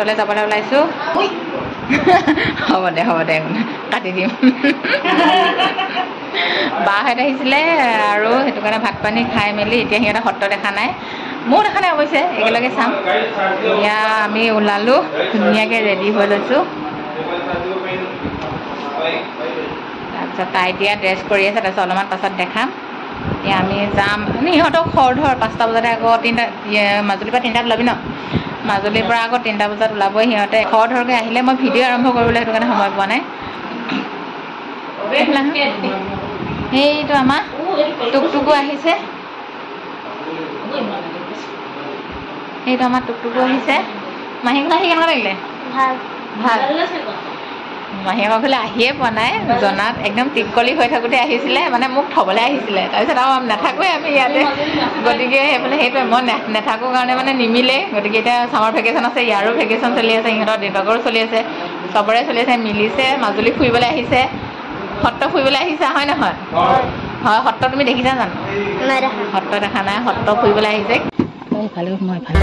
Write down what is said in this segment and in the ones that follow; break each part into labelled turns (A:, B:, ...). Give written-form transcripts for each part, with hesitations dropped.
A: সত্ৰলৈ যাবলৈ ওলাইছোঁ হ'ব দে কাটি দিম বাহঁত আহিছিলে আৰু সেইটো কাৰণে ভাত পানী খাই মেলি এতিয়া সিহঁতে সত্ৰ দেখা নাই মোৰ দেখা নাই অৱশ্যে একেলগে চাম এতিয়া আমি ওলালোঁ ধুনীয়াকৈ ৰেডি হৈ লৈছোঁ তাৰপিছত তাই এতিয়া ড্ৰেছ কৰি আছে তাৰপিছত অলপমান পাছত দেখাম এতিয়া আমি যাম ইহঁতক খৰ ধৰ 5টা বজাতে আকৌ 3টা মাজুলীৰ পৰা 3টাত ওলাবি ন মাজুলীৰ পৰা আকৌ 3টা বজাত ওলাবই সিহঁতে খৰ ধৰকৈ আহিলে মই ভিডিঅ' আৰম্ভ কৰিবলৈ সেইটো কাৰণে সময় পোৱা নাই সেইটো আমাৰ টুকটুকো আহিছে সেইটো আমাৰ টুকটুকো আহিছে মাহীক আহি কেনেকুৱা লাগিলে ভাল মাহীয়েকৰ ঘৰলৈ আহিয়ে পোৱা নাই জনাত একদম টিকলি হৈ থাকোঁতে আহিছিলে মানে মোক থ'বলৈ আহিছিলে তাৰপিছত আৰু নাথাকোৱে আমি ইয়াতে গতিকে সেইফালে সেইটোৱে মই নাথাকোঁ কাৰণে মানে নিমিলে গতিকে এতিয়া ছামাৰ ভেকেশ্যন আছে ইয়াৰো ভেকেশ্যন চলি আছে সিহঁতৰ দেউতাকৰো চলি আছে চবৰে চলি আছে মিলিছে মাজুলী ফুৰিবলৈ আহিছে সত্ৰ ফুৰিবলৈ আহিছা হয় নহয় হয় সত্ৰ তুমি দেখিছা জানো সত্ৰ দেখা নাই সত্ৰ ফুৰিবলৈ আহিছে এইফালেও মই এইফালে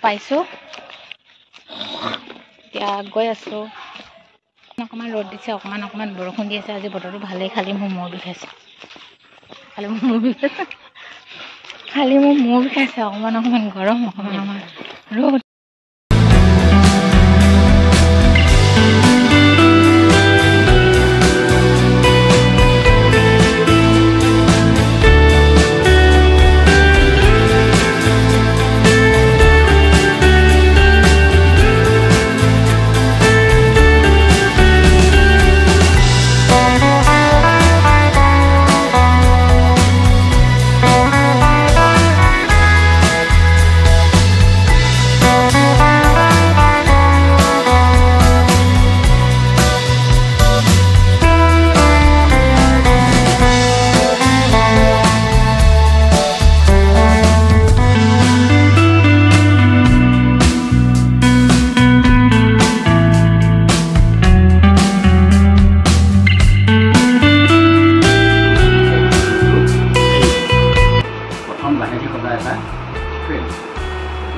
A: পাইছোঁ এতিয়া গৈ আছোঁ অকণমান ৰ'দ দিছে অকণমান বৰষুণ দি আছে আজি বতৰটো ভালেই খালি মোৰ মূৰ বিষাইছে অকণমান গৰম অকণমান ৰ'দ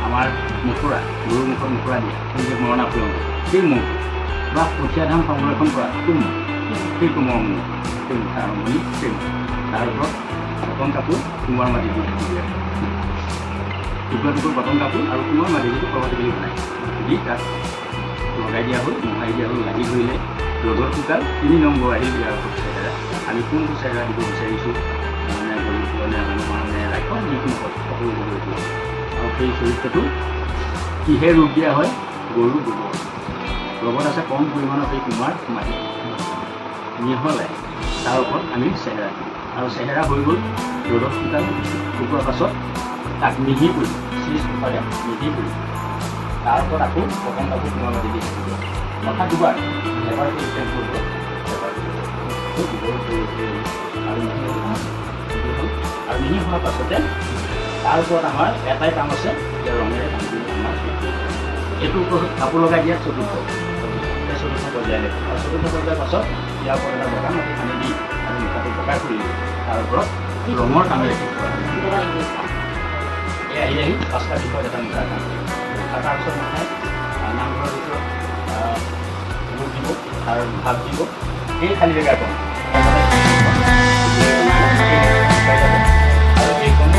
B: আমাৰ মুখৰা গৰুৰ মুখত মুখৰা দিয়ে সেই মৰণা ফুলং সেই মৌ বা কঠীয়া ধান সংৰক্ষণ কৰা সেই কোমৰ মৌ সেই মুখা আৰম্ভণি সেই তাৰ ওপৰত কটন কাপোৰ কুমাৰ মাটি দি টুকুৰা কটন কাপোৰ আৰু কুমাৰ মাটি যিটো প্ৰভাৱী বনায় দি তাত লগাই দিয়া হ'ল মোহাৰি দিয়া হ'ল লাগি ধৰিলে ৰ'দত শুকাল 3 নম্বৰ আহিল ইয়াৰ ওপৰত চেহেৰা আমি কোনটো চেহেৰা দিব বিচাৰিছোঁ মানে গৰু পুৰণে মানে ৰাইখৰ যিকোনো সকলো গৰু আৰু সেই চৰিত্ৰটো কিহে ৰূপ দিয়া হয় গৰু গোবৰ লগত আছে কম পৰিমাণৰ সেই কুমাৰ মাটি মিহলাই তাৰ ওপৰত আমি চেহেৰা দিওঁ আৰু চেহেৰা হৈ গ'ল ৰ'দত শুকোৱাৰ পাছত তাক মিহি কৰি চিজ কুকাৰে মিহি কৰি তাৰ ওপৰত আকৌ প্ৰথম কাপোৰ কুমাৰ মাটি দি থাকিব অৰ্থাৎ দুবাৰ এবাৰ ষ্টেপ কৰিব আৰু মিহি হোৱাৰ পাছতে তাৰ ওপৰত আমাৰ এটাই কাম আছে যে ৰঙেৰে আমাৰ এইটোৰ ওপৰত কাপোৰ লগাই দিয়া চতুৰ্থ পৰ্যায় লাগিব আৰু চতুৰ্থ পৰ্যায়ৰ পাছত ইয়াৰ ওপৰত এটা বগা মাটি সানি দি আমি মুখাটো পকাই কৰি তাৰ ওপৰত ৰঙৰ কামেৰে এই আহি 5টা বিষয়ত এটা মুখাৰ কাম তাৰপিছত মুখাই নামঘৰৰ ভিতৰত ভোগ দিব আৰু ভাগ দিব সেই খালী জেগা কম আৰু এইখন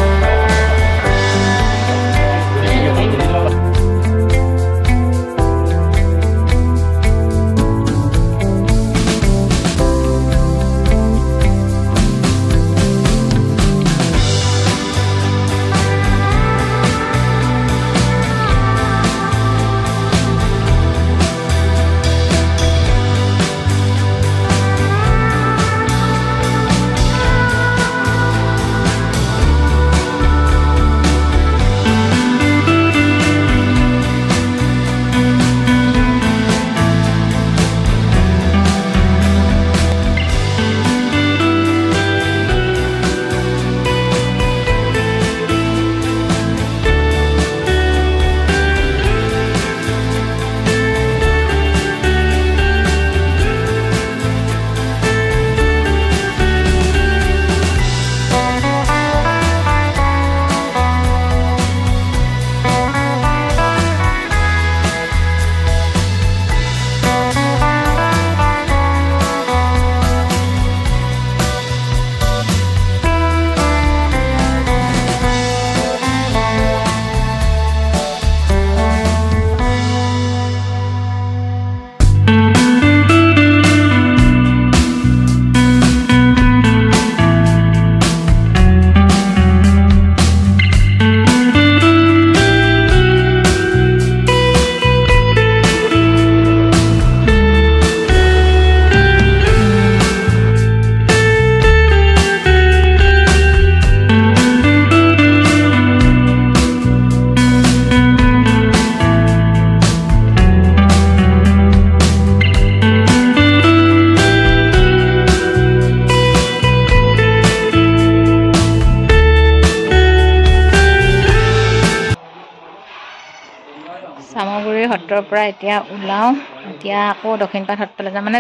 A: চামগুৰি সত্ৰৰ পৰা এতিয়া ওলাওঁ এতিয়া আকৌ দক্ষিণপাট সত্ৰলৈ যাম মানে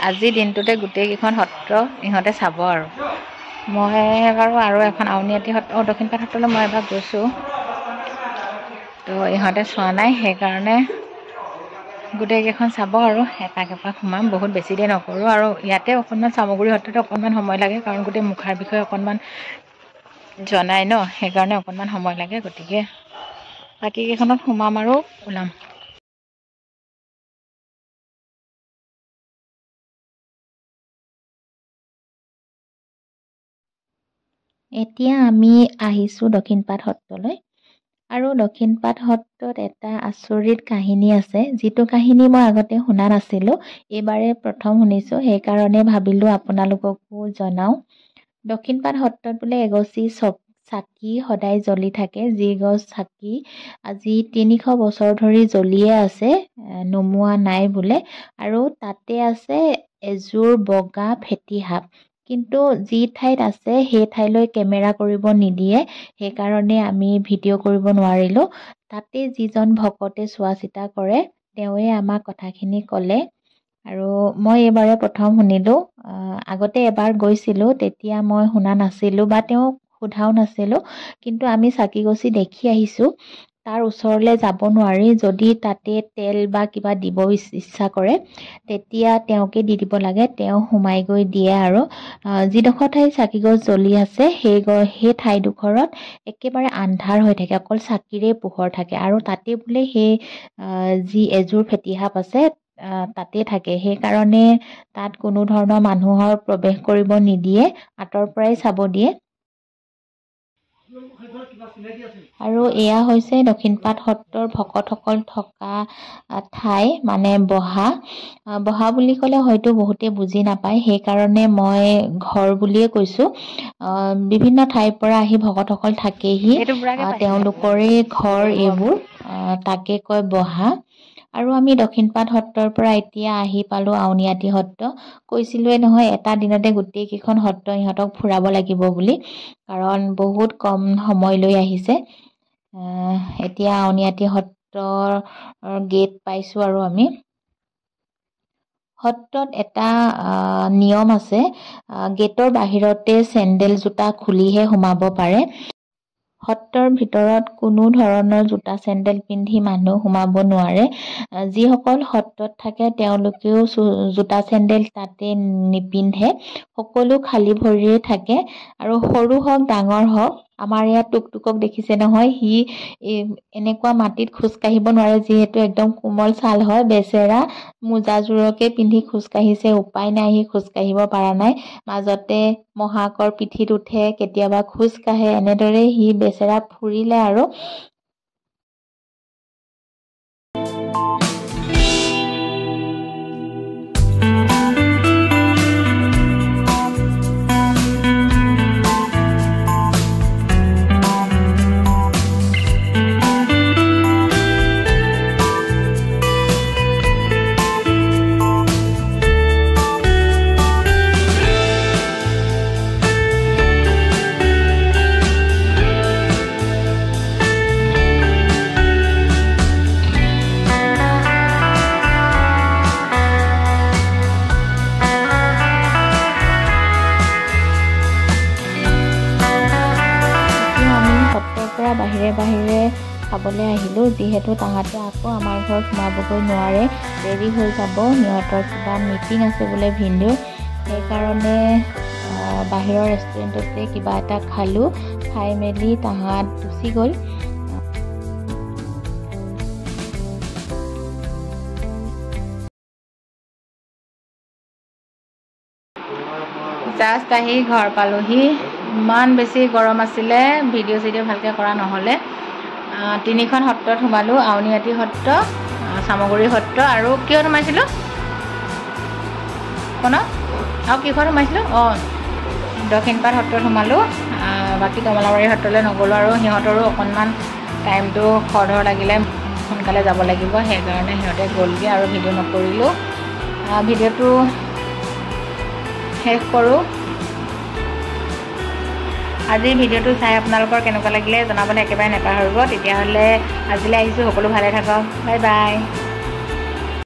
A: আজি দিনটোতে গোটেইকেইখন সত্ৰ ইহঁতে চাব আৰু মই বাৰু আৰু এখন আউনীআটী সত্ৰ দক্ষিণপাট সত্ৰলৈ মই এবাৰ গৈছোঁ তো ইহঁতে চোৱা নাই সেইকাৰণে গোটেইকেইখন চাব আৰু এপাক সোমাম বহুত বেছি দেৰি নকৰোঁ আৰু ইয়াতে অকণমান চামগুৰি সত্ৰতে অকণমান সময় লাগে কাৰণ গোটেই মুখাৰ বিষয়ে অকণমান জনাই ন সেইকাৰণে অকণমান সময় লাগে গতিকে বাকীকেইখনত সোমাম আৰু ওলাম এতিয়া আমি আহিছোঁ দক্ষিণপাট সত্ৰলৈ আৰু দক্ষিণপাট সত্ৰত এটা আচৰিত কাহিনী আছে যিটো কাহিনী মই আগতে শুনা নাছিলোঁ এইবাৰে প্ৰথম শুনিছোঁ সেইকাৰণে ভাবিলোঁ আপোনালোককো জনাওঁ দক্ষিণপাট সত্ৰত বোলে এগছি চাকি সদায় জ্বলি থাকে যি গছ চাকি আজি 300 বছৰ ধৰি জ্বলিয়ে আছে নুমুৱা নাই বোলে আৰু তাতে আছে এযোৰ বগা ফেটি সাপ কিন্তু যি ঠাইত আছে সেই ঠাইলৈ কেমেৰা কৰিব নিদিয়ে সেইকাৰণে আমি ভিডিঅ' কৰিব নোৱাৰিলোঁ তাতে যিজন ভকতে চোৱা চিতা কৰে তেওঁৱে আমাক কথাখিনি ক'লে আৰু মই এইবাৰে প্ৰথম শুনিলোঁ আগতে এবাৰ গৈছিলোঁ তেতিয়া মই শুনা নাছিলোঁ বা তেওঁক সোধাও নাছিলোঁ কিন্তু আমি চাকি গছি দেখি আহিছোঁ তাৰ ওচৰলৈ যাব নোৱাৰি যদি তাতে তেল বা কিবা দিব ইচ্ছা কৰে তেতিয়া তেওঁকে দি দিব লাগে তেওঁ সোমাই গৈ দিয়ে আৰু যিডোখৰ ঠাইত চাকি গছ জ্বলি আছে সেই ঠাইডোখৰত একেবাৰে আন্ধাৰ হৈ থাকে অকল চাকিৰে পোহৰ থাকে আৰু তাতে বোলে সেই যি এযোৰ ফেটি সাপ আছে তাতে থাকে সেইকাৰণে তাত কোনো ধৰণৰ মানুহৰ প্ৰৱেশ কৰিব নিদিয়ে আঁতৰ পৰাই চাব দিয়ে আৰু এয়া হৈছে দক্ষিণপাট সত্ৰৰ ভকতসকল থকা ঠাই মানে বহা বুলি ক'লে হয়তো বহুতে বুজি নাপায় সেইকাৰণে মই ঘৰ বুলিয়ে কৈছোঁ বিভিন্ন ঠাইৰ পৰা আহি ভকতসকল থাকেহি তেওঁলোকৰে ঘৰ এইবোৰ তাকে কয় বহা আৰু আমি দক্ষিণপাট সত্ৰৰ পৰা এতিয়া আহি পালোঁ আউনীআটী সত্ৰ কৈছিলোঁৱে নহয় এটা দিনতে গোটেইকেইখন সত্ৰ ইহঁতক ফুৰাব লাগিব বুলি কাৰণ বহুত কম সময় লৈ আহিছে এতিয়া আউনীআটী সত্ৰৰ গেট পাইছোঁ আৰু আমি সত্ৰত এটা নিয়ম আছে গেটৰ বাহিৰতে চেণ্ডেল জোতা খুলিহে সোমাব পাৰে সত্ৰৰ ভিতৰত কোনো ধৰণৰ জোতা চেণ্ডেল পিন্ধি মানুহ সোমাব নোৱাৰে যিসকল সত্ৰত থাকে তেওঁলোকেও জোতা চেণ্ডেল তাতে নিপিন্ধে সকলো খালী ভৰিৰে থাকে আৰু সৰু হওক ডাঙৰ হওক আমাৰ ইয়াত টুকটুকক দেখিছে নহয় সি এনেকুৱা মাটিত খোজকাঢ়িব নোৱাৰে যিহেতু একদম কোমল ছাল হয় বেচেৰা মোজাযোৰকে পিন্ধি খোজকাঢ়িছে উপায় নাই সি খোজকাঢ়িব পৰা নাই মাজতে মহাকৰ পিঠিত উঠে কেতিয়াবা খোজকাঢ়ে এনেদৰে সি বেচেৰা ফুৰিলে আৰু বাহিৰে খাবলৈ আহিলোঁ যিহেতু তাহাঁতে আকৌ আমাৰ ঘৰত সোমাবগৈ নোৱাৰে দেৰি হৈ যাব সিহঁতৰ কিবা মিটিং আছে বোলে ভিনদেউ সেইকাৰণে বাহিৰৰ ৰেষ্টুৰেণ্টতে কিবা এটা খালোঁ খাই মেলি তাহাঁত গুচি গ'ল জাষ্ট আহি ঘৰ পালোহি ইমান বেছি গৰম আছিলে ভিডিঅ' চিডিঅ' ভালকৈ কৰা নহ'লে 3খন সত্ৰত সোমালোঁ আউনীআটী সত্ৰ চামগুৰি সত্ৰ আৰু কিয় সোমাইছিলোঁ কোন আৰু কিখন সোমাইছিলোঁ দক্ষিণপাট সত্ৰত সোমালোঁ বাকী কমলাবাৰী সত্ৰলৈ নগ'লোঁ আৰু সিহঁতৰো অকণমান টাইমটো খৰধৰ লাগিলে সোনকালে যাব লাগিব সেইকাৰণে সিহঁতে গ'লগৈ আৰু ভিডিঅ' নকৰিলোঁ ভিডিঅ'টো শেষ কৰোঁ আজিৰ ভিডিঅ'টো চাই আপোনালোকৰ কেনেকুৱা লাগিলে জনাবলৈ একেবাৰে নাপাহৰিব। তেতিয়াহ'লে আজিলৈ আহিছোঁ, সকলো ভালে থাকক, বাই বাই।